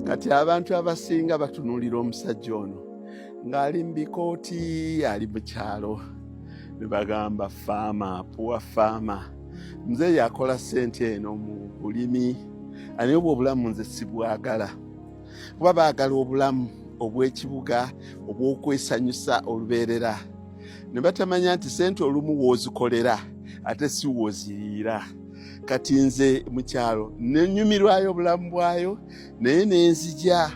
Kati abantu abasinga batunuulira omusajja ono ng'ali mu bikooti, ali mu kyalo, ne bagamba faama, puwa faama. Nze yakola ssente eno mu bulimi, naye obwo obulamu nze sibwagala. Kuba baagala obulamu obw'ekibuga, obw'okwesanyusa olubeerera. Ne batamanya nti ssente olumu w'ozikolera ate si w'oziriira. Kati nze mu kyalo nenyumirwayo obulamu bwayo, naye nenzija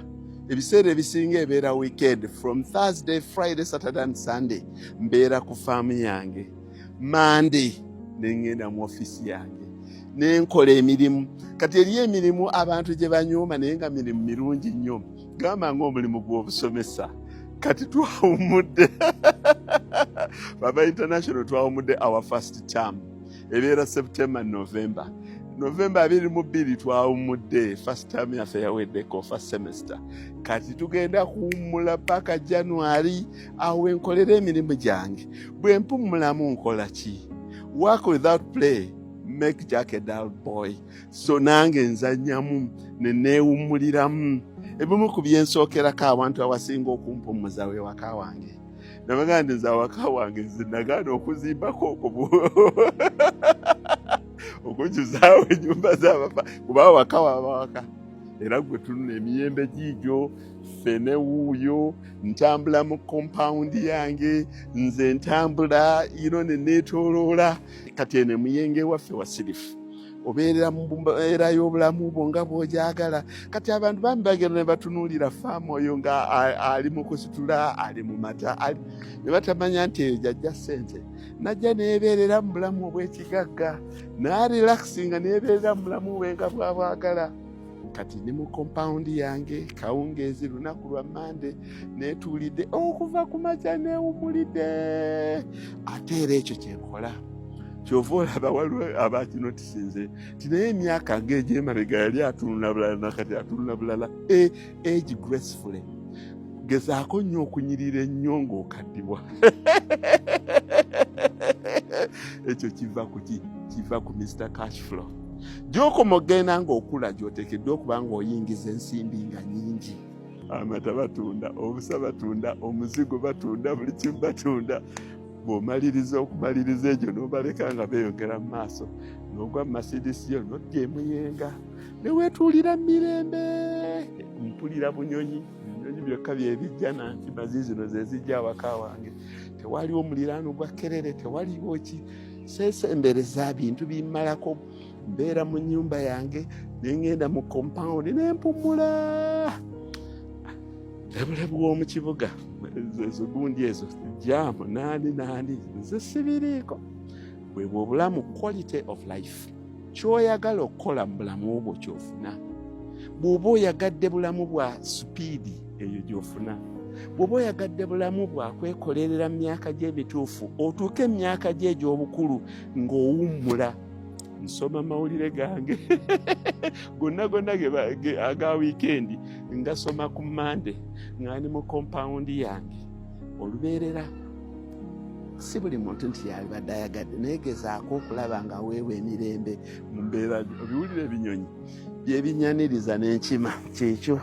ebiseera ebisinga ebeera weekend, from Thursday, Friday, Saturday and Sunday mbeera ku faamu yange. Monday nengenda mu office yange nenkola emirimu. Kati eri emirimu abantu gye banyooma naye nga mirimu mirungi nnyo, gamba ng'omulimu gw'obusomesa. Kati twawumudde Baba International twawumudde our first term ebeera September, November 22 twawumudde, first term yaffe yaweddeko, first semester. Kati tugenda kuwummula paka January, awo enkolera emirimu gyange. Bwe mpummulamu nkola ki? Work without play make Jack a dull boy. So nange nzannyamu ne neewummuliramu. Ebimu ku byensookerako abantu awasinga okumpummuza we waka wange. Nabagamba nze awaka wange nze nagaana okuzimbako okujjuzaawo ennyumba z'abafa, kuba waka wabawaka. Era gwe tunula emiyembe giigyo, ffene wuuyo, ntambula mu compound yange, nze ntambula ne neetooloola. Kati eno emuyenge waffe wa Sirifu obeerera mu mbeera y'obulamu bwo nga bw'ogyagala. Kati abantu bambi bagenda ne batunuulira faamu oyo nga ali mu kusitula, ali mu mata, ne batamanya nti eyo jajja ssente. Najja neebeerera mu bulamu obw'ekigagga, n'arelaxinga neebeerera mu bulamu bwe nga bw'abwagala. Kati ni mu compound yange, kawungeezi lunaku lwa Mande, neetuulidde okuva ku makya neewummulidde. Ate era ekyo kyenkola. Kyova olaba waliwo abakinotisinze nti naye emyaka ng'egy'emabega yali atunula bulala, nakati atunula bulala. Age gracefully. Gezaako nnyo okunyirira ennyo ng'okaddibwa. Ekyo kiva ku ki? Kiva ku Mr. Cashflow. Gy'okoma ogenda ng'okula gy'oteekeddwa okuba ng'oyingiza ensimbi nga nnyingi. Amata batunda, obusa batunda, omuzigo batunda, buli kimu batunda. Bw'omaliriza okumaliriza egyo n'obaleka nga beeyongera mu maaso, n'ogwa mu Mercedes yo n'odda emuyenga ne weetuulira mirembe. Mpulira bunyonyi, ebinyonyi byokka bye bijja nanti zino ze zijja awaka wange. Tewaliwo muliraano gwa kerere, tewaliwo ki. Seesembereza bintu bimmalako. Mbeera mu nnyumba yange, ne ngenda mu compound n'empummula. Ebulebu bw'omu kibuga ezo gundi ezo jaamu nandi nze sibiriiko. Bwe bw'obulamu, quality of life. Ky'oyagala okukola mu bulamu obwo ky'ofuna. Bw'oba oyagadde bulamu bwa supiidi, eyo gy'ofuna. Bw'oba oyagadde bulamu bwa kwekolerera mu myaka gy'ebituufu, otuuke mu myaka gye egy'obukulu ng'owummula. Nsoma mawulire gange gonna aga weekend ngasoma ku Mande nga ndi mu compound yange. Olubeerera si buli muntu nti yalibadde ayagadde, naye gezaako okulaba nga weewa emirembe mu mbeera. Obiwulire ebinyonyi byebinyaniriza n'enkima kyekyo.